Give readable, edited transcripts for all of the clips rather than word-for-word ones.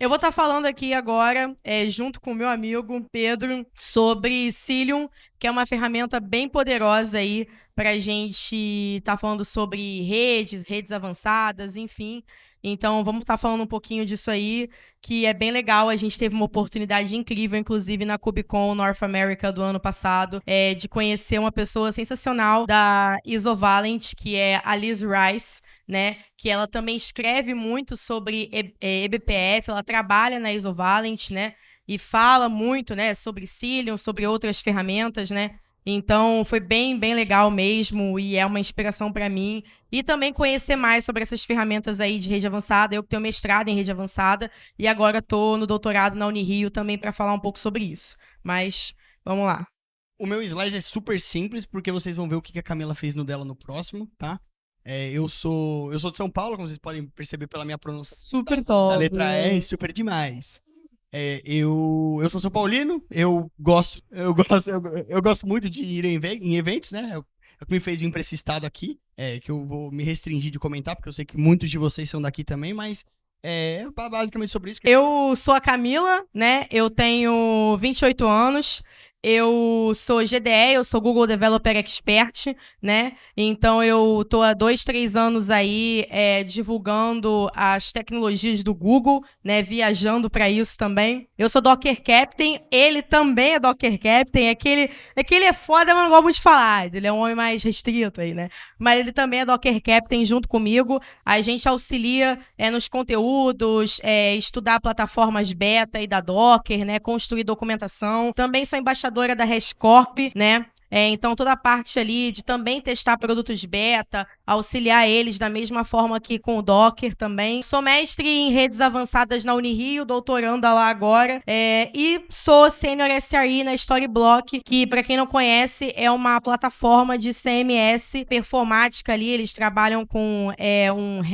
Eu vou estar falando aqui agora, junto com o meu amigo Pedro, sobre Cilium, que é uma ferramenta bem poderosa aí para a gente estar falando sobre redes avançadas, enfim. Então, vamos estar falando um pouquinho disso aí, que é bem legal. A gente teve uma oportunidade incrível, inclusive na KubeCon North America do ano passado, de conhecer uma pessoa sensacional da Isovalent, que é a Liz Rice, né? Que ela também escreve muito sobre eBPF, ela trabalha na Isovalent, né? E fala muito, né, sobre Cilium, sobre outras ferramentas, né? Então, foi bem, bem legal mesmo e é uma inspiração para mim. E também conhecer mais sobre essas ferramentas aí de rede avançada. Eu que tenho mestrado em rede avançada e agora estou no doutorado na Unirio também para falar um pouco sobre isso. Mas, vamos lá. O meu slide é super simples, porque vocês vão ver o que a Camila fez no dela no próximo, tá? Eu sou de São Paulo, como vocês podem perceber pela minha pronúncia Super da top. letra R, super demais. Eu sou São Paulino, eu gosto muito de ir em eventos, né? É o que me fez vir para esse estado aqui, que eu vou me restringir de comentar, porque eu sei que muitos de vocês são daqui também, mas é basicamente sobre isso. Eu sou a Camila, né? Eu tenho 28 anos. Eu sou GDE, eu sou Google Developer Expert, né? Então eu tô há 2, 3 anos aí divulgando as tecnologias do Google, né? Viajando para isso também. Eu sou Docker Captain, ele também é Docker Captain. É que ele é foda, mas não gosto muito de falar. Ele é um homem mais restrito aí, né? Mas ele também é Docker Captain junto comigo. A gente auxilia nos conteúdos, estudar plataformas beta e da Docker, né? Construir documentação. Também sou embaixadora da HashiCorp, né? Então, toda a parte ali de também testar produtos beta, auxiliar eles da mesma forma que com o Docker também. Sou mestre em redes avançadas na Unirio, doutoranda lá agora. E sou Senior SRE na Storyblock, que, para quem não conhece, é uma plataforma de CMS performática ali. Eles trabalham com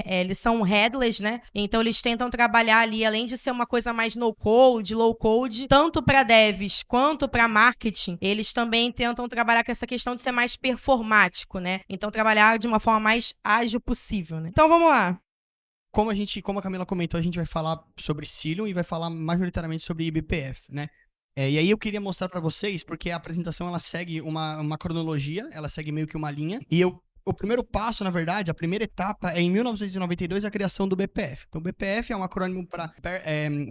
eles são headless, né? Então, eles tentam trabalhar ali, além de ser uma coisa mais no-code, low-code, tanto para devs quanto para marketing, eles também tentam trabalhar com essa questão de ser mais performático, né? Então, trabalhar de uma forma mais ágil possível, né? Então, vamos lá. Como a Camila comentou, a gente vai falar sobre Cilium e vai falar majoritariamente sobre eBPF, né? E aí eu queria mostrar para vocês, porque a apresentação ela segue uma cronologia, ela segue meio que uma linha, e o primeiro passo, na verdade, a primeira etapa é em 1992 a criação do BPF. Então, o BPF é um acrônimo para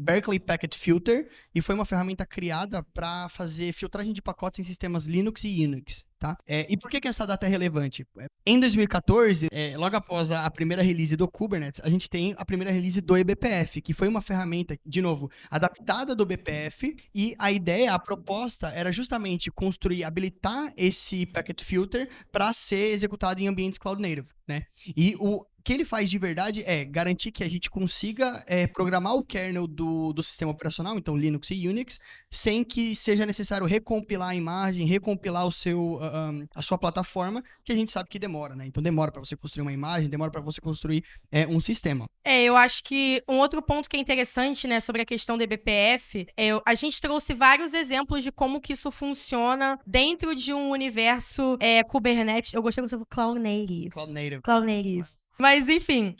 Berkeley Packet Filter e foi uma ferramenta criada para fazer filtragem de pacotes em sistemas Linux e Unix. Tá? E por que essa data é relevante? Em 2014, logo após a primeira release do Kubernetes, a gente tem a primeira release do eBPF, que foi uma ferramenta, de novo, adaptada do BPF, e a ideia, a proposta, era justamente habilitar esse packet filter para ser executado em ambientes cloud native, né? E o que ele faz de verdade é garantir que a gente consiga programar o kernel do sistema operacional, então Linux e Unix, sem que seja necessário recompilar a imagem, recompilar a sua plataforma, que a gente sabe que demora, né? Então demora para você construir uma imagem, demora para você construir um sistema. Eu acho que um outro ponto que é interessante, né, sobre a questão do eBPF, a gente trouxe vários exemplos de como que isso funciona dentro de um universo Kubernetes. Eu gostei que você falou Cloud Native. Cloud Native. Mas, enfim,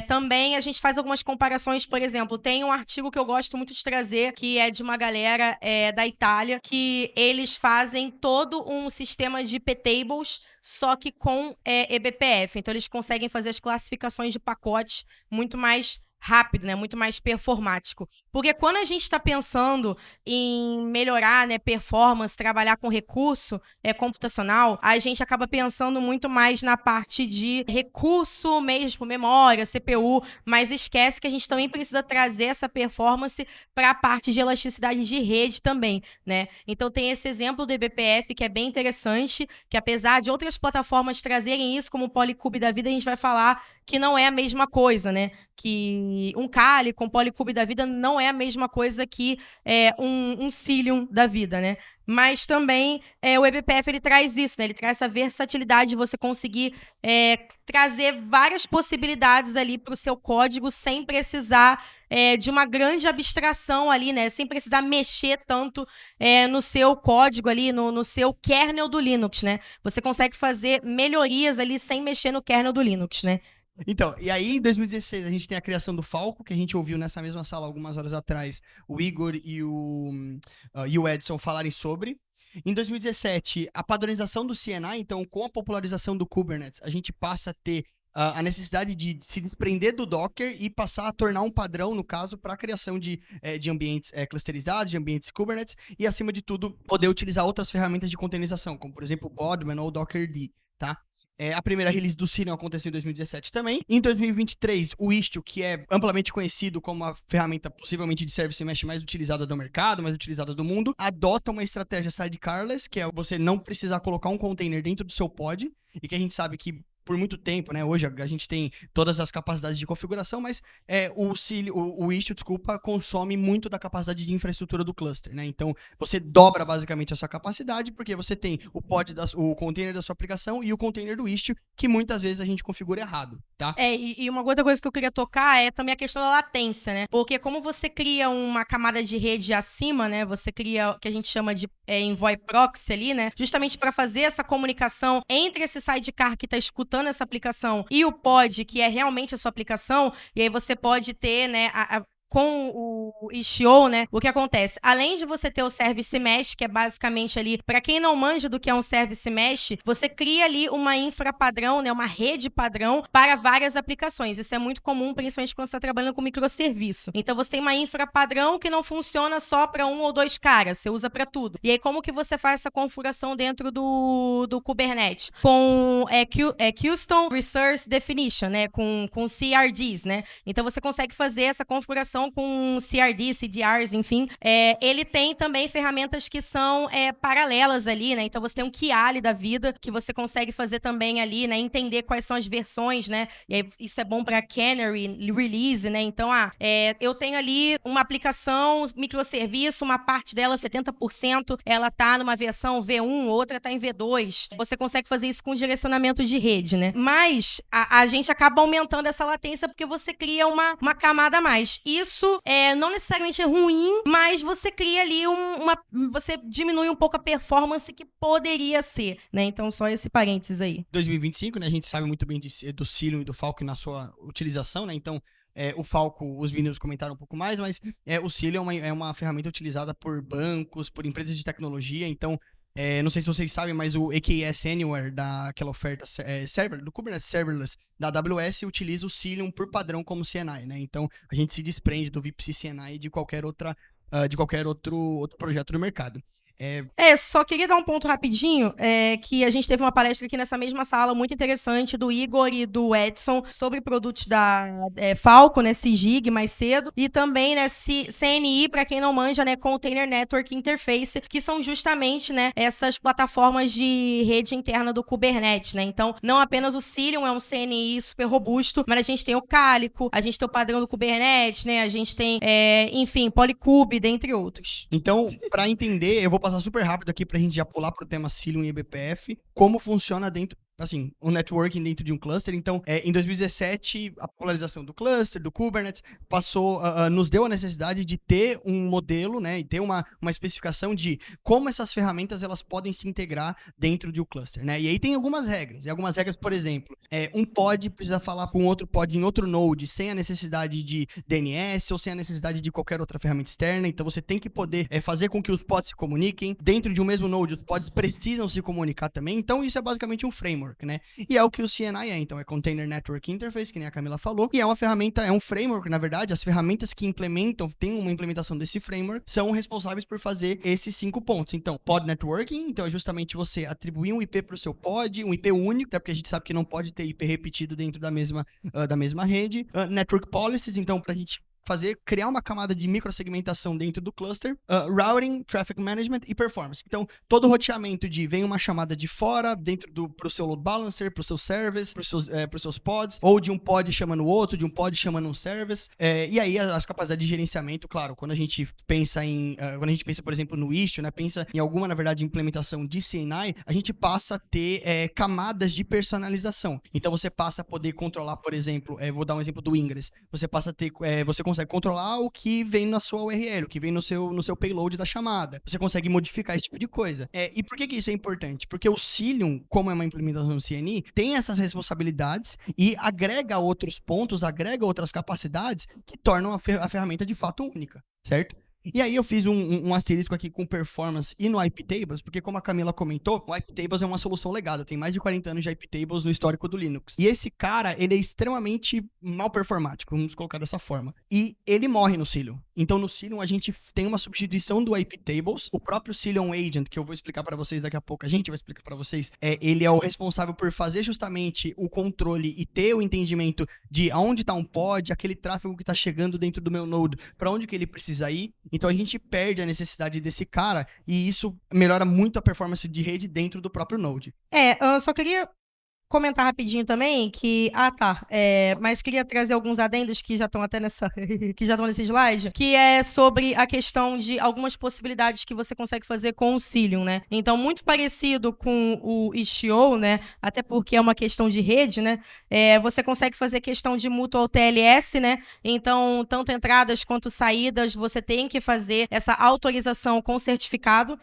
também a gente faz algumas comparações, por exemplo, tem um artigo que eu gosto muito de trazer, que é de uma galera da Itália, que eles fazem todo um sistema de ptables, só que com eBPF. Então, eles conseguem fazer as classificações de pacotes muito mais rápido, né? Muito mais performático. Porque quando a gente está pensando em melhorar, né, performance, trabalhar com recurso computacional, a gente acaba pensando muito mais na parte de recurso mesmo, tipo memória, CPU, mas esquece que a gente também precisa trazer essa performance para a parte de elasticidade de rede também, né? Então tem esse exemplo do eBPF que é bem interessante, que apesar de outras plataformas trazerem isso, como o Polycube da vida, a gente vai falar que não é a mesma coisa, né? Que um Kali com Polycube da vida não é a mesma coisa que um Cilium da vida, né? Mas também o eBPF ele traz isso, né? Ele traz essa versatilidade de você conseguir trazer várias possibilidades ali para o seu código sem precisar de uma grande abstração ali, né? Sem precisar mexer tanto no seu código ali, no seu kernel do Linux, né? Você consegue fazer melhorias ali sem mexer no kernel do Linux, né? Então, e aí em 2016 a gente tem a criação do Falco, que a gente ouviu nessa mesma sala algumas horas atrás o Igor e o Edson falarem sobre. Em 2017, a padronização do CNI, então com a popularização do Kubernetes, a gente passa a ter a necessidade de se desprender do Docker e passar a tornar um padrão, no caso, para a criação de ambientes clusterizados, de ambientes Kubernetes, e acima de tudo, poder utilizar outras ferramentas de containerização, como por exemplo o Podman ou o Dockerd, tá? A primeira release do Cilium aconteceu em 2017 também. Em 2023, o Istio, que é amplamente conhecido como a ferramenta possivelmente de Service Mesh mais utilizada do mercado, mais utilizada do mundo, adota uma estratégia sidecarless, que é você não precisar colocar um container dentro do seu pod, e que a gente sabe que por muito tempo, né? Hoje a gente tem todas as capacidades de configuração, mas o Istio, consome muito da capacidade de infraestrutura do cluster, né? Então, você dobra basicamente a sua capacidade, porque você tem o container da sua aplicação e o container do Istio, que muitas vezes a gente configura errado, tá? E uma outra coisa que eu queria tocar é também a questão da latência, né? Porque como você cria uma camada de rede acima, né? Você cria o que a gente chama de envoy proxy ali, né? Justamente para fazer essa comunicação entre esse sidecar que está escutando essa aplicação e o pod, que é realmente a sua aplicação, e aí você pode ter, né, com o Istio, né, o que acontece? Além de você ter o Service Mesh, que é basicamente ali, para quem não manja do que é um Service Mesh, você cria ali uma infra padrão, né, uma rede padrão para várias aplicações. Isso é muito comum, principalmente quando você está trabalhando com microserviço. Então, você tem uma infra padrão que não funciona só para um ou dois caras, você usa para tudo. E aí, como que você faz essa configuração dentro do Kubernetes? Com Custom Resource Definition, né, com CRDs, né? Então, você consegue fazer essa configuração com CRD, CDRs, enfim. Ele tem também ferramentas que são paralelas ali, né? Então, você tem um Kiali da vida, que você consegue fazer também ali, né? Entender quais são as versões, né? E aí, isso é bom para Canary, Release, né? Então, eu tenho ali uma aplicação, microserviço, uma parte dela, 70%, ela tá numa versão V1, outra tá em V2. Você consegue fazer isso com direcionamento de rede, né? Mas a gente acaba aumentando essa latência porque você cria uma camada a mais. Isso não necessariamente é ruim, mas você cria ali você diminui um pouco a performance que poderia ser, né? Então, só esse parênteses aí. 2025, né? A gente sabe muito bem do Cilium e do Falcon na sua utilização, né? Então, o Falco, os meninos comentaram um pouco mais, mas o Cilium é uma ferramenta utilizada por bancos, por empresas de tecnologia. Então, não sei se vocês sabem, mas o AKS Anywhere, daquela oferta do Kubernetes Serverless da AWS, utiliza o Cilium por padrão como CNI, né? Então, a gente se desprende do VPC CNI de qualquer outro projeto do mercado. Só queria dar um ponto rapidinho, que a gente teve uma palestra aqui nessa mesma sala muito interessante do Igor e do Edson sobre produtos da Falco, né, CGIG, mais cedo, e também, né, CNI, para quem não manja, né, Container Network Interface, que são justamente, né, essas plataformas de rede interna do Kubernetes, né? Então, não apenas o Cilium é um CNI super robusto, mas a gente tem o Calico, a gente tem o padrão do Kubernetes, né, a gente tem, enfim, Polycube, dentre outros. Então, para entender, eu vou passar super rápido aqui pra gente já pular pro tema Cilium e eBPF, como funciona dentro, assim, o networking dentro de um cluster. Então, em 2017, a popularização do cluster, do Kubernetes, nos deu a necessidade de ter um modelo, né, e ter uma especificação de como essas ferramentas elas podem se integrar dentro de um cluster, né? E aí tem algumas regras. E algumas regras, por exemplo, um pod precisa falar com outro pod em outro node sem a necessidade de DNS ou sem a necessidade de qualquer outra ferramenta externa. Então, você tem que poder fazer com que os pods se comuniquem. Dentro de um mesmo node, os pods precisam se comunicar também. Então, isso é basicamente um framework, né? E é o que o CNI então é Container Network Interface, que nem a Camila falou, e é uma ferramenta, é um framework, na verdade. As ferramentas que tem uma implementação desse framework, são responsáveis por fazer esses 5 pontos. Então, pod networking, então é justamente você atribuir um IP para o seu pod, um IP único, até porque a gente sabe que não pode ter IP repetido dentro da mesma rede. Network policies, então pra gente criar uma camada de microsegmentação dentro do cluster, routing, traffic management e performance. Então, todo roteamento vem uma chamada de fora, pro seu load balancer, pro seu service, pros seus pods, ou de um pod chamando o outro, de um pod chamando um service. E aí, as capacidades de gerenciamento, claro, quando a gente pensa, por exemplo, no Istio, né, pensa em alguma, na verdade, implementação de CNI, a gente passa a ter camadas de personalização. Então, você passa a poder controlar, por exemplo, vou dar um exemplo do Ingress, você passa a ter, você consegue controlar o que vem na sua URL, o que vem no seu payload da chamada. Você consegue modificar esse tipo de coisa. E por que isso é importante? Porque o Cilium, como é uma implementação do CNI, tem essas responsabilidades e agrega outros pontos, agrega outras capacidades que tornam a ferramenta de fato única, certo? E aí eu fiz um asterisco aqui com performance e no IP Tables, porque como a Camila comentou, o IP Tables é uma solução legada, tem mais de 40 anos de IP Tables no histórico do Linux. E esse cara, ele é extremamente mal performático, vamos colocar dessa forma. E ele morre no Cilium. Então no Cilium a gente tem uma substituição do IP Tables, o próprio Cilium Agent, que eu vou explicar para vocês daqui a pouco, a gente vai explicar para vocês, ele é o responsável por fazer justamente o controle e ter o entendimento de aonde tá um pod, aquele tráfego que tá chegando dentro do meu node, para onde que ele precisa ir. Então a gente perde a necessidade desse cara e isso melhora muito a performance de rede dentro do próprio Node. Eu só queria comentar rapidinho também que... mas queria trazer alguns adendos que já estão até que já estão nesse slide, que é sobre a questão de algumas possibilidades que você consegue fazer com o Cilium, né? Então, muito parecido com o Istio, né? Até porque é uma questão de rede, né? Você consegue fazer questão de mutual TLS, né? Então, tanto entradas quanto saídas, você tem que fazer essa autorização com certificado.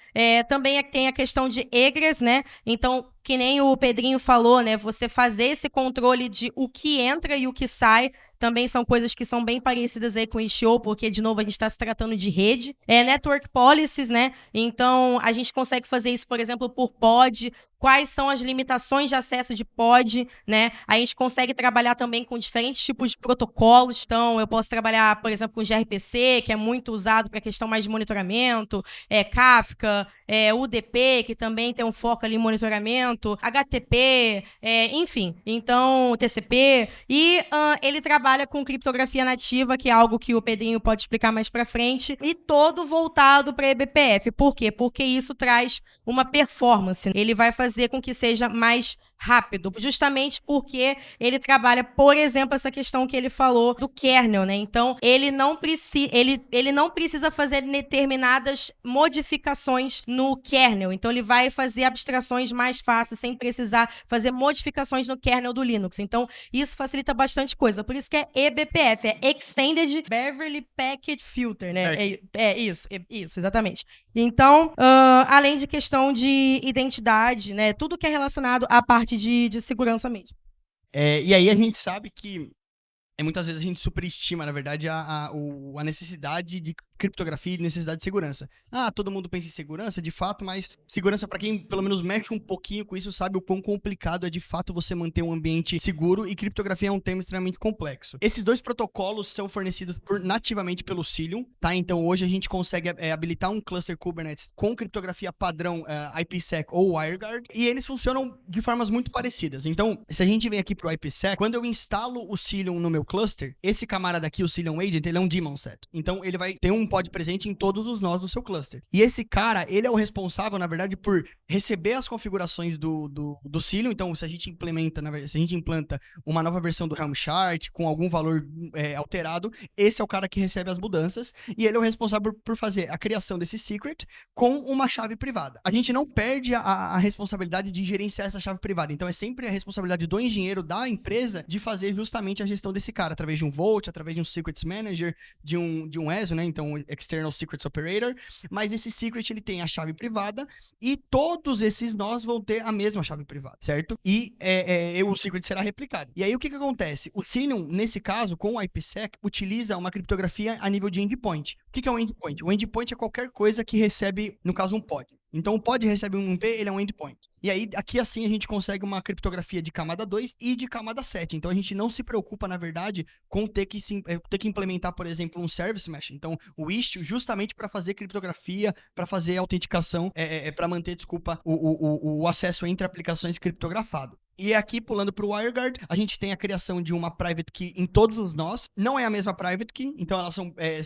Também tem a questão de egress, né? Então, que nem o Pedrinho falou, né? Você fazer esse controle de o que entra e o que sai também são coisas que são bem parecidas aí com o Istio, porque, de novo, a gente está se tratando de rede. Network policies, né? Então, a gente consegue fazer isso, por exemplo, por pod. Quais são as limitações de acesso de pod, né? A gente consegue trabalhar também com diferentes tipos de protocolos. Então, eu posso trabalhar, por exemplo, com gRPC, que é muito usado para questão mais de monitoramento, Kafka, UDP, que também tem um foco ali em monitoramento, HTTP, enfim. Então, TCP. E ele trabalha com criptografia nativa, que é algo que o Pedrinho pode explicar mais pra frente, e todo voltado para eBPF. Por quê? Porque isso traz uma performance. Ele vai fazer com que seja mais rápido, justamente porque ele trabalha, por exemplo, essa questão que ele falou do kernel, né? Então, ele não precisa fazer determinadas modificações no kernel. Então, ele vai fazer abstrações mais fáceis, sem precisar fazer modificações no kernel do Linux. Então, isso facilita bastante coisa. Por isso que é eBPF, é Extended Beverly Packet Filter, né? Isso, exatamente. Então, além de questão de identidade, né? Tudo que é relacionado à parte de segurança mesmo. E aí a gente sabe que muitas vezes a gente superestima, na verdade, a necessidade de criptografia e necessidade de segurança. Todo mundo pensa em segurança, de fato, mas segurança, para quem pelo menos mexe um pouquinho com isso, sabe o quão complicado é de fato você manter um ambiente seguro, e criptografia é um tema extremamente complexo. Esses dois protocolos são fornecidos nativamente pelo Cilium, tá? Então hoje a gente consegue habilitar um cluster Kubernetes com criptografia padrão IPsec ou WireGuard, e eles funcionam de formas muito parecidas. Então, se a gente vem aqui pro IPsec, quando eu instalo o Cilium no meu cluster, esse camarada aqui, o Cilium Agent, ele é um daemon set. Então ele vai ter um pod presente em todos os nós do seu cluster. E esse cara, ele é o responsável, na verdade, por receber as configurações do Cilium. Então, se a gente implanta uma nova versão do Helm chart com algum valor alterado, esse é o cara que recebe as mudanças, e ele é o responsável por fazer a criação desse secret com uma chave privada. A gente não perde a responsabilidade de gerenciar essa chave privada. Então, é sempre a responsabilidade do engenheiro da empresa de fazer justamente a gestão desse cara, através de um Vault, através de um Secrets Manager, de um ESO, né? Então, External Secrets Operator. Mas esse secret, ele tem a chave privada, e todos esses nós vão ter a mesma chave privada, certo? E o secret será replicado. E aí, o que acontece? O Cilium, nesse caso, com o IPsec, utiliza uma criptografia a nível de endpoint. O que é um endpoint? O endpoint é qualquer coisa que recebe, no caso, um pod. Então, o pod recebe um IP, ele é um endpoint. E aí, aqui assim, a gente consegue uma criptografia de camada 2 e de camada 7. Então, a gente não se preocupa, na verdade, com ter que implementar, por exemplo, um service mesh. Então, o Istio, justamente para fazer criptografia, para fazer autenticação, para manter, o acesso entre aplicações criptografado. E aqui, pulando para o WireGuard, a gente tem a criação de uma private key em todos os nós. Não é a mesma private key, então elas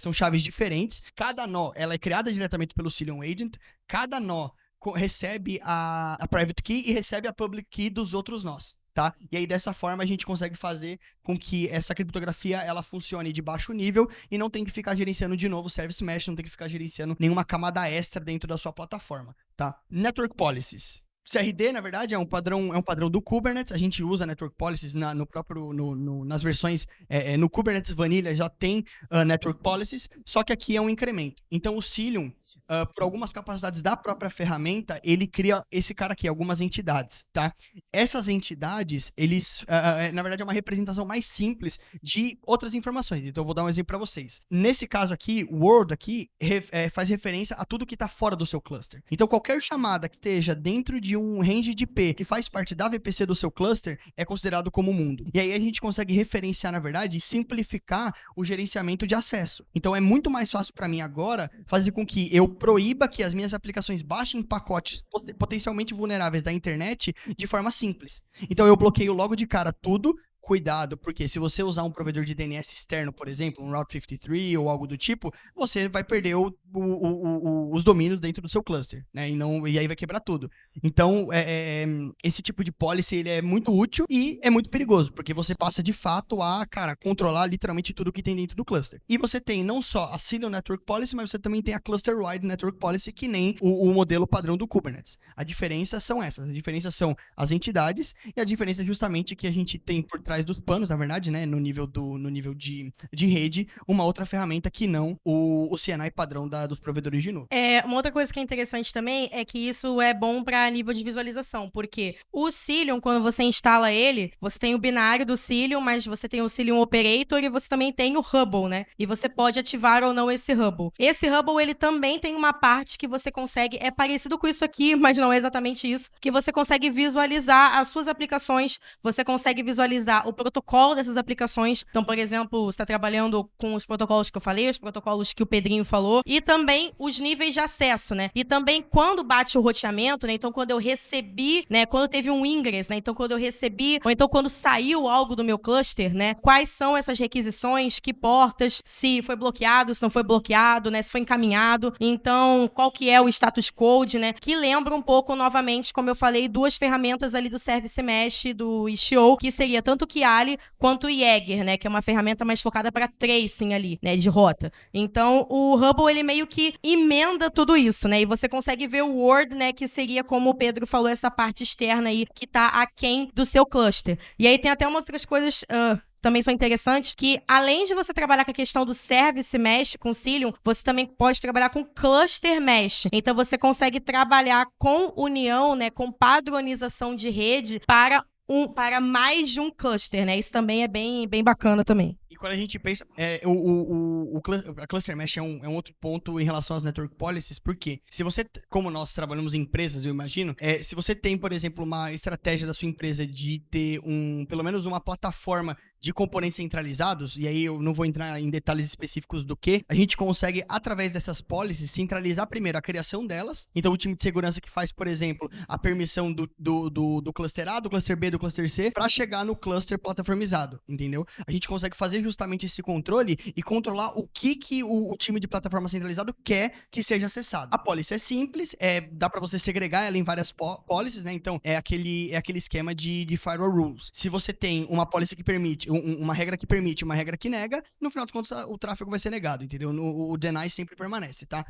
são chaves diferentes. Cada nó, ela é criada diretamente pelo Cilium Agent. Cada nó recebe a private key e recebe a public key dos outros nós, tá? E aí, dessa forma, a gente consegue fazer com que essa criptografia, ela funcione de baixo nível e não tem que ficar gerenciando de novo service mesh, não tem que ficar gerenciando nenhuma camada extra dentro da sua plataforma, tá? Network policies. CRD, na verdade, é um padrão do Kubernetes. A gente usa Network Policies nas versões. No Kubernetes Vanilla já tem Network Policies, só que aqui é um incremento. Então, o Cilium, por algumas capacidades da própria ferramenta, ele cria esse cara aqui, algumas entidades, tá? Essas entidades, na verdade, é uma representação mais simples de outras informações. Então, eu vou dar um exemplo para vocês. Nesse caso aqui, o World aqui faz referência a tudo que está fora do seu cluster. Então, qualquer chamada que esteja dentro de um range de IP que faz parte da VPC do seu cluster é considerado como mundo. E aí a gente consegue referenciar, na verdade, e simplificar o gerenciamento de acesso. Então, é muito mais fácil para mim agora fazer com que eu proíba que as minhas aplicações baixem pacotes potencialmente vulneráveis da internet de forma simples. Então, eu bloqueio logo de cara tudo. Cuidado, porque se você usar um provedor de DNS externo, por exemplo, um Route 53 ou algo do tipo, você vai perder os domínios dentro do seu cluster, né? E aí vai quebrar tudo. Então, esse tipo de policy ele é muito útil e é muito perigoso, porque você passa de fato a, controlar literalmente tudo que tem dentro do cluster. E você tem não só a Cilium Network Policy, mas você também tem a Cluster-Wide Network Policy, que nem o modelo padrão do Kubernetes. A diferença são essas. A diferença são as entidades e a diferença é justamente que a gente tem por trás dos panos, na verdade, né, no nível de rede, uma outra ferramenta que não o CNI padrão dos provedores de nuvem. Uma outra coisa que é interessante também é que isso é bom para nível de visualização, porque o Cilium, quando você instala ele, você tem o binário do Cilium, mas você tem o Cilium Operator e você também tem o Hubble, né? E você pode ativar ou não esse Hubble. Esse Hubble, ele também tem uma parte que você consegue, é parecido com isso aqui, mas não é exatamente isso, que você consegue visualizar as suas aplicações, você consegue visualizar o protocolo dessas aplicações. Então, por exemplo, você está trabalhando com os protocolos que eu falei, os protocolos que o Pedrinho falou, e também os níveis de acesso, né? E também quando bate o roteamento, né? Então, quando eu recebi, né? Quando teve um ingress, né? Então, quando eu recebi, ou então quando saiu algo do meu cluster, né? Quais são essas requisições, que portas, se foi bloqueado, se não foi bloqueado, né? Se foi encaminhado. Então, qual que é o status code, né? Que lembra um pouco, novamente, como eu falei, duas ferramentas ali do Service Mesh, do Istio, que seria tanto o Kiali quanto o Jaeger, né? Que é uma ferramenta mais focada para tracing ali, né? De rota. Então, o Hubble, ele meio que emenda tudo isso, né? E você consegue ver o Word, né? Que seria, como o Pedro falou, essa parte externa aí, que tá aquém do seu cluster. E aí tem até umas outras coisas... também são interessantes, que além de você trabalhar com a questão do Service Mesh com Cilium, você também pode trabalhar com Cluster Mesh. Então, você consegue trabalhar com união, né, com padronização de rede para mais de um cluster, né? Isso também é bem bacana também. E quando a gente pensa, a Cluster Mesh é um outro ponto em relação às Network Policies, porque se você, como nós trabalhamos em empresas, eu imagino, se você tem, por exemplo, uma estratégia da sua empresa de ter pelo menos uma plataforma de componentes centralizados, e aí eu não vou entrar em detalhes específicos do que, a gente consegue, através dessas policies, centralizar primeiro a criação delas. Então, o time de segurança que faz, por exemplo, a permissão do cluster A, do cluster B, do cluster C, para chegar no cluster plataformizado, entendeu? A gente consegue fazer justamente esse controle e controlar o que o time de plataforma centralizado quer que seja acessado. A policy é simples, dá para você segregar ela em várias policies, né? Então, é aquele esquema de firewall rules. Se você tem uma policy que permite, uma regra que permite, uma regra que nega, no final de contas o tráfego vai ser negado, entendeu? O deny sempre permanece, tá?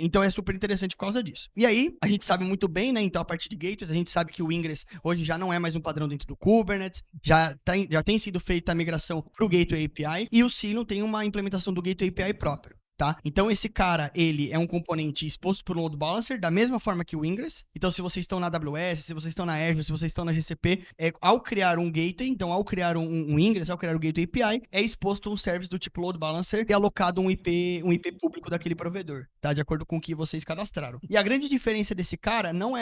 Então é super interessante por causa disso. E aí, a gente sabe muito bem, né? Então, a partir de gateways, a gente sabe que o Ingress hoje já não é mais um padrão dentro do Kubernetes, já tem sido feita a migração para o Gateway API, e o Cilium tem uma implementação do Gateway API próprio. Tá? Então, esse cara, ele é um componente exposto por um load balancer, da mesma forma que o Ingress. Então, se vocês estão na AWS, se vocês estão na Azure, se vocês estão na GCP, ao criar um gateway, então, ao criar um Ingress, ao criar o Gateway API, é exposto um service do tipo load balancer e alocado um IP público daquele provedor, tá? De acordo com o que vocês cadastraram. E a grande diferença desse cara não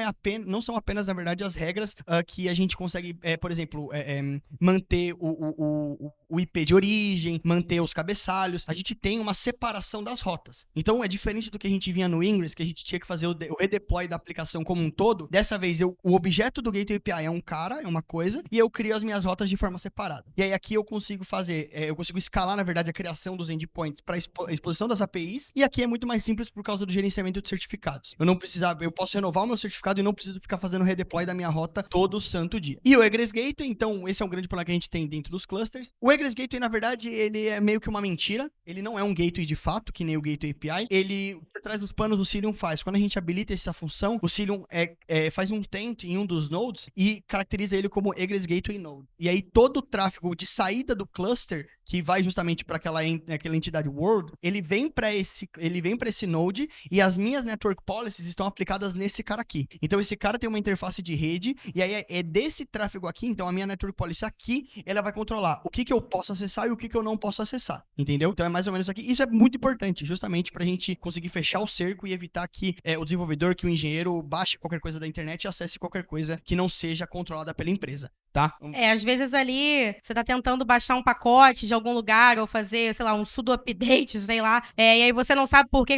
são apenas, na verdade, as regras que a gente consegue, por exemplo, manter o IP de origem, manter os cabeçalhos. A gente tem uma separação das rotas. Então, é diferente do que a gente via no Ingress, que a gente tinha que fazer o redeploy da aplicação como um todo. Dessa vez, o objeto do Gateway API é um cara, é uma coisa, e eu crio as minhas rotas de forma separada. E aí, aqui eu consigo escalar, na verdade, a criação dos endpoints para a exposição das APIs, e aqui é muito mais simples por causa do gerenciamento de certificados. Eu posso renovar o meu certificado e não preciso ficar fazendo redeploy da minha rota todo santo dia. E o Egress Gateway, então, esse é um grande problema que a gente tem dentro dos clusters. O Egress Gateway, na verdade, ele é meio que uma mentira. Ele não é um gateway de fato, que nem o Gateway API. Ele, por trás dos panos, o Cilium faz. Quando a gente habilita essa função, o Cilium faz um tent em um dos nodes e caracteriza ele como Egress Gateway Node. E aí, todo o tráfego de saída do cluster, que vai justamente para aquela entidade world, ele vem para esse node e as minhas network policies estão aplicadas nesse cara aqui. Então, esse cara tem uma interface de rede e aí é desse tráfego aqui, então a minha network policy aqui, ela vai controlar o que eu posso acessar e o que eu não posso acessar, entendeu? Então, é mais ou menos aqui. Isso é muito importante, justamente pra gente conseguir fechar o cerco e evitar que o desenvolvedor, que o engenheiro baixe qualquer coisa da internet e acesse qualquer coisa que não seja controlada pela empresa, tá? Às vezes ali você tá tentando baixar um pacote de algum lugar ou fazer, sei lá, um sudo update, sei lá, e aí você não sabe por que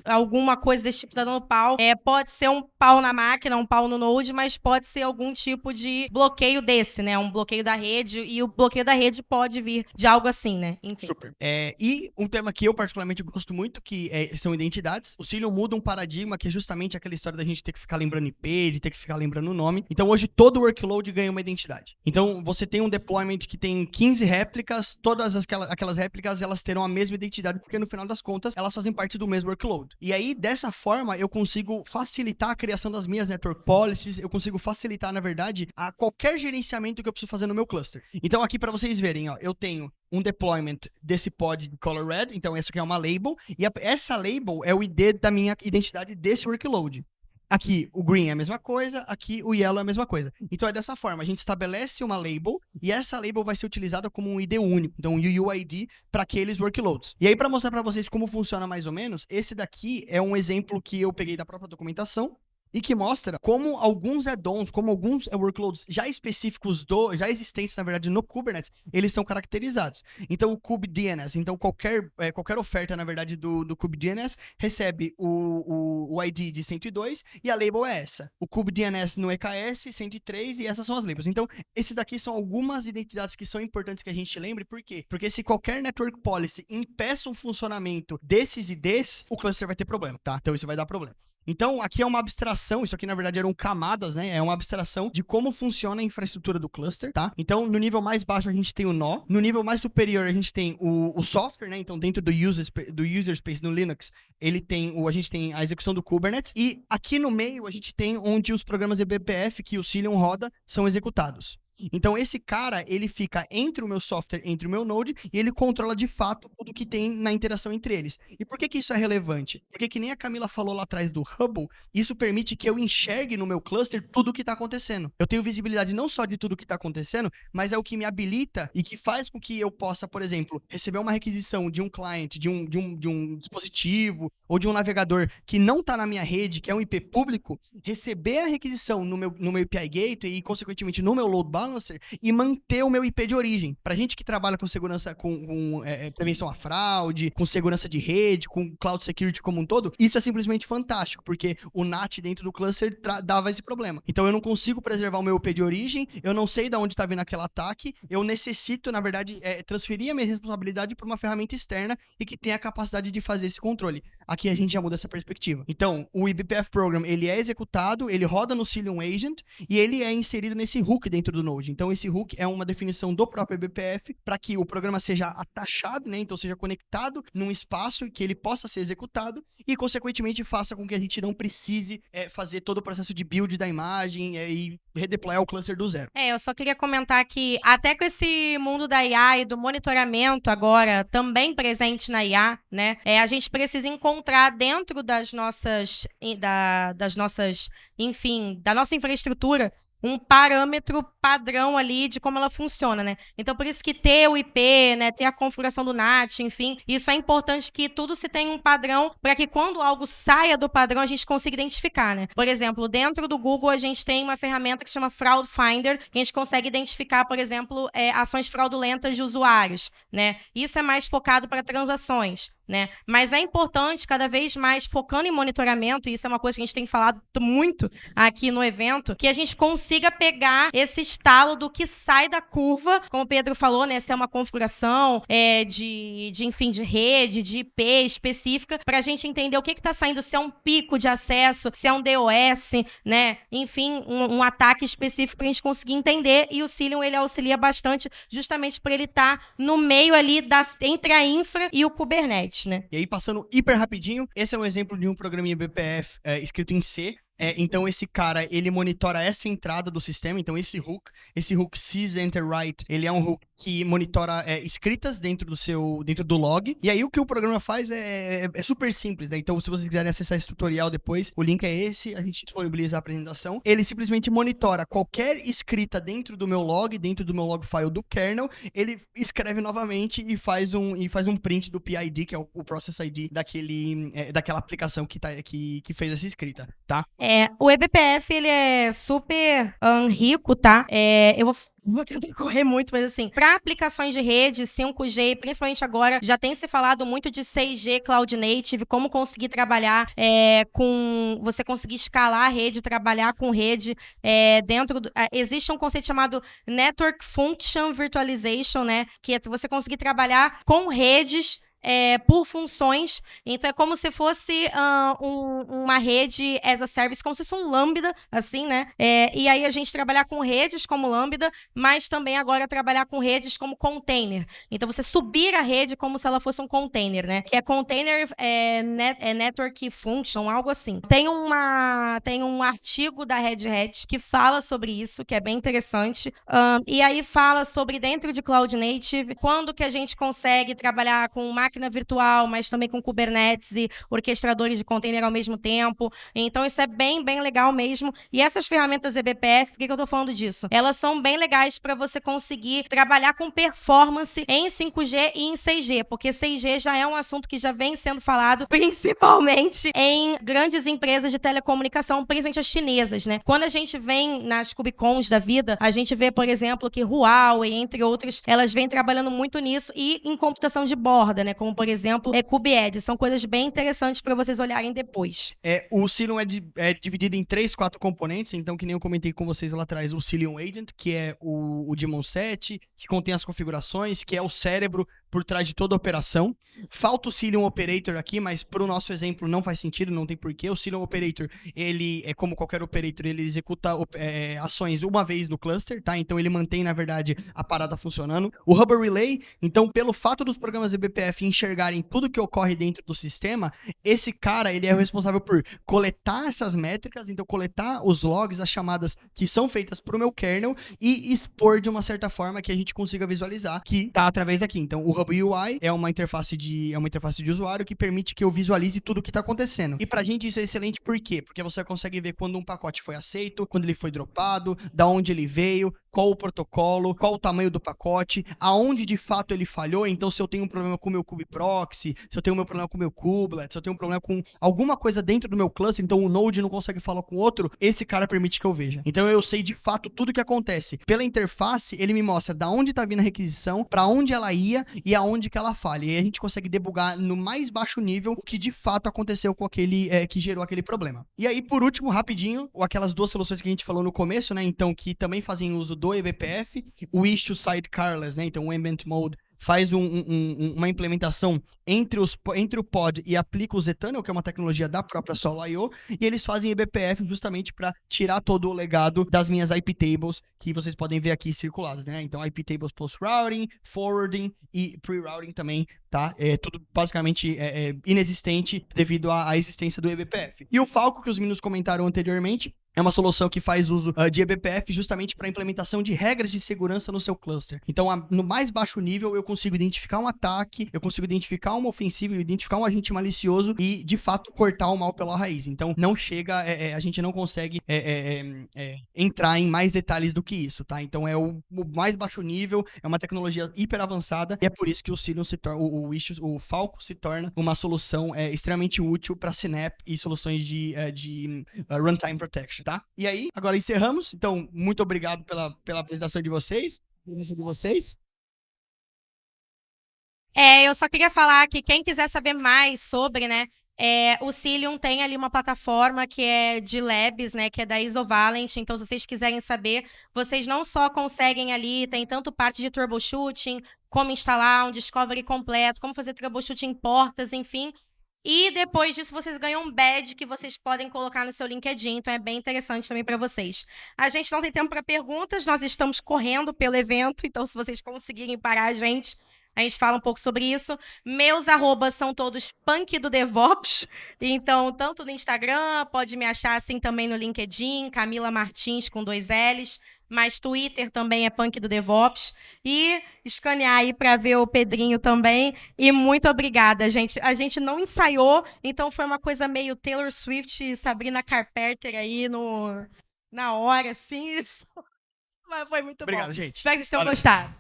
alguma coisa desse tipo tá dando pau. Pode ser um pau na máquina, um pau no node, mas pode ser algum tipo de bloqueio desse, né? Um bloqueio da rede, e o bloqueio da rede pode vir de algo assim, né? Enfim. Super. E um tema que eu particularmente gosto muito, que são identidades. O Cilium muda um paradigma que é justamente aquela história da gente ter que ficar lembrando IP, de ter que ficar lembrando o nome. Então hoje todo workload ganha uma identidade. Então você tem um deployment que tem 15 réplicas, todas aquelas réplicas elas terão a mesma identidade, porque no final das contas elas fazem parte do mesmo workload. E aí dessa forma eu consigo facilitar a criação das minhas network policies, eu consigo facilitar, na verdade, a qualquer gerenciamento que eu preciso fazer no meu cluster. Então aqui para vocês verem, ó, eu tenho um deployment desse pod de color red, então essa aqui é uma label, e essa label é o ID da minha identidade desse workload. Aqui o green é a mesma coisa, aqui o yellow é a mesma coisa. Então é dessa forma, a gente estabelece uma label e essa label vai ser utilizada como um ID único, então um UUID para aqueles workloads. E aí para mostrar para vocês como funciona mais ou menos, esse daqui é um exemplo que eu peguei da própria documentação e que mostra como alguns add-ons, como alguns workloads já específicos, já existentes, na verdade, no Kubernetes, eles são caracterizados. Então, o kubedns, então qualquer oferta, na verdade, do kubedns recebe o ID de 102 e a label é essa. O kubedns no EKS, 103, e essas são as labels. Então, esses daqui são algumas identidades que são importantes que a gente lembre. Por quê? Porque se qualquer network policy impeça o funcionamento desses IDs, o cluster vai ter problema, tá? Então, isso vai dar problema. Então, aqui é uma abstração, isso aqui na verdade eram camadas, né? É uma abstração de como funciona a infraestrutura do cluster, tá? Então, no nível mais baixo a gente tem o nó, no nível mais superior a gente tem o software, né? Então, dentro do user space no Linux, a gente tem a execução do Kubernetes, e aqui no meio a gente tem onde os programas eBPF que o Cilium roda são executados. Então, esse cara, ele fica entre o meu software, entre o meu node, e ele controla de fato tudo que tem na interação entre eles. E por que isso é relevante? Porque, que nem a Camila falou lá atrás do Hubble, isso permite que eu enxergue no meu cluster tudo o que está acontecendo. Eu tenho visibilidade não só de tudo o que está acontecendo, mas é o que me habilita e que faz com que eu possa, por exemplo, receber uma requisição de um client, de um dispositivo ou de um navegador que não está na minha rede, que é um IP público, receber a requisição no meu API Gateway e, consequentemente, no meu load balancer e manter o meu IP de origem. Pra gente que trabalha com segurança, com prevenção à fraude, com segurança de rede, com cloud security como um todo, isso é simplesmente fantástico, porque o NAT dentro do cluster dava esse problema. Então eu não consigo preservar o meu IP de origem, eu não sei de onde tá vindo aquele ataque, eu necessito, na verdade, transferir a minha responsabilidade para uma ferramenta externa e que tenha a capacidade de fazer esse controle. Aqui a gente já muda essa perspectiva. Então, o eBPF Program, ele é executado, ele roda no Cilium Agent e ele é inserido nesse hook dentro do Node. Então, esse hook é uma definição do próprio eBPF para que o programa seja atachado, né? Então, seja conectado num espaço que ele possa ser executado e, consequentemente, faça com que a gente não precise fazer todo o processo de build da imagem e redeployar o cluster do zero. Eu só queria comentar que até com esse mundo da IA e do monitoramento agora também presente na IA, né? A gente precisa encontrar dentro da nossa infraestrutura um parâmetro padrão ali de como ela funciona, né? Então, por isso que ter o IP, né, ter a configuração do NAT, enfim, isso é importante que tudo se tenha um padrão para que quando algo saia do padrão, a gente consiga identificar, né? Por exemplo, dentro do Google, a gente tem uma ferramenta que se chama Fraud Finder, que a gente consegue identificar, por exemplo, ações fraudulentas de usuários, né? Isso é mais focado para transações, né? Mas é importante, cada vez mais, focando em monitoramento, e isso é uma coisa que a gente tem falado muito aqui no evento, que a gente consiga consiga pegar esse estalo do que sai da curva, como o Pedro falou, né? Se é uma configuração enfim, de rede, de IP específica, pra gente entender o que tá saindo, se é um pico de acesso, se é um DOS, né? Enfim, um ataque específico pra gente conseguir entender, e o Cilium, ele auxilia bastante justamente para ele estar no meio ali entre a infra e o Kubernetes, né? E aí, passando hiper rapidinho, esse é um exemplo de um programinha BPF escrito em C. Então esse cara, ele monitora essa entrada do sistema, então esse hook sys enter write, ele é um hook que monitora escritas dentro do log, e aí o que o programa faz é super simples, né? Então se vocês quiserem acessar esse tutorial depois, o link é esse, a gente disponibiliza a apresentação. Ele simplesmente monitora qualquer escrita dentro do meu log file do kernel, ele escreve novamente e faz um print do PID, que é o Process ID daquela aplicação que fez essa escrita, tá? O eBPF, ele é super rico, tá? Eu vou tentar correr muito, mas assim, para aplicações de rede, 5G, principalmente agora, já tem se falado muito de 6G Cloud Native, como conseguir trabalhar você conseguir escalar a rede, trabalhar com rede existe um conceito chamado Network Function Virtualization, né? Que é você conseguir trabalhar com redes por funções. Então é como se fosse uma rede as a service, como se fosse um Lambda, assim, né? E aí a gente trabalhar com redes como Lambda, mas também agora trabalhar com redes como container. Então você subir a rede como se ela fosse um container, né? Que é container network function, algo assim. Tem um artigo da Red Hat que fala sobre isso, que é bem interessante. E aí fala sobre, dentro de Cloud Native, quando que a gente consegue trabalhar com máquina virtual, mas também com Kubernetes e orquestradores de container ao mesmo tempo. Então isso é bem, bem legal mesmo. E essas ferramentas eBPF, por que eu tô falando disso? Elas são bem legais para você conseguir trabalhar com performance em 5G e em 6G, porque 6G já é um assunto que já vem sendo falado principalmente em grandes empresas de telecomunicação, principalmente as chinesas, né? Quando a gente vem nas Kubicons da vida, a gente vê, por exemplo, que Huawei, entre outras, elas vêm trabalhando muito nisso, e em computação de borda, né? Como, por exemplo, KubeEdge. São coisas bem interessantes para vocês olharem depois. O Cilium é dividido em 3, 4 componentes, então, que nem eu comentei com vocês lá atrás, o Cilium Agent, que é o daemon set, que contém as configurações, que é o cérebro por trás de toda a operação. Falta o Cilium Operator aqui, mas pro nosso exemplo não faz sentido, não tem porquê. O Cilium Operator, ele é como qualquer operator, ele executa ações uma vez no cluster, tá? Então ele mantém, na verdade, a parada funcionando. O Hubble Relay, então, pelo fato dos programas eBPF enxergarem tudo que ocorre dentro do sistema, esse cara, ele é o responsável por coletar essas métricas, então coletar os logs, as chamadas que são feitas pro meu kernel, e expor de uma certa forma que a gente consiga visualizar, que tá através daqui. Então, o Hubble UI é uma interface de usuário que permite que eu visualize tudo o que tá acontecendo. E pra gente isso é excelente, por quê? Porque você consegue ver quando um pacote foi aceito, quando ele foi dropado, da onde ele veio, qual o protocolo, qual o tamanho do pacote, aonde de fato ele falhou. Então, se eu tenho um problema com o meu kubeproxy, se eu tenho um problema com o meu kubelet, se eu tenho um problema com alguma coisa dentro do meu cluster, então o node não consegue falar com o outro, esse cara permite que eu veja. Então, eu sei de fato tudo o que acontece. Pela interface, ele me mostra da onde tá vindo a requisição, pra onde ela ia e aonde que ela falha. E aí a gente consegue debugar no mais baixo nível o que de fato aconteceu com aquele que gerou aquele problema. E aí, por último, rapidinho, aquelas duas soluções que a gente falou no começo, né? Então, que também fazem uso do eBPF, o issue sidecarless, né? Então, o ambient mode faz uma implementação entre o pod e aplica o zTunnel, que é uma tecnologia da própria Solo.io, e eles fazem eBPF justamente para tirar todo o legado das minhas IP tables, que vocês podem ver aqui circuladas, né? Então, IP tables post-routing, forwarding e pre-routing também, tá? É tudo basicamente inexistente devido à existência do eBPF. E o Falco, que os meninos comentaram anteriormente, é uma solução que faz uso de eBPF justamente para implementação de regras de segurança no seu cluster. Então, no mais baixo nível, eu consigo identificar um ataque, eu consigo identificar uma ofensiva, identificar um agente malicioso e, de fato, cortar o mal pela raiz. Então, não chega, a gente não consegue entrar em mais detalhes do que isso, tá? Então, é o mais baixo nível, é uma tecnologia hiper avançada, e é por isso que o Cilium se torna, o Falco se torna uma solução extremamente útil para Synapse e soluções de runtime protection. Tá? E aí, agora encerramos. Então, muito obrigado pela apresentação de vocês. Eu só queria falar que quem quiser saber mais sobre, né, O Cilium tem ali uma plataforma que é de labs, né, que é da Isovalent. Então, se vocês quiserem saber, vocês não só conseguem ali, tem tanto parte de troubleshooting, como instalar um discovery completo, como fazer troubleshooting em portas, enfim. E depois disso, vocês ganham um badge que vocês podem colocar no seu LinkedIn. Então, é bem interessante também para vocês. A gente não tem tempo para perguntas, nós estamos correndo pelo evento. Então, se vocês conseguirem parar a gente fala um pouco sobre isso. Meus arrobas são todos punk do DevOps. Então, tanto no Instagram, pode me achar assim também no LinkedIn, Camila Martins com 2 L's. Mas Twitter também é punk do DevOps. E escanear aí para ver o Pedrinho também. E muito obrigada, gente. A gente não ensaiou, então foi uma coisa meio Taylor Swift e Sabrina Carpenter aí na hora, assim. Mas foi muito bom. Obrigado, gente. Espero que vocês tenham Valeu. gostado.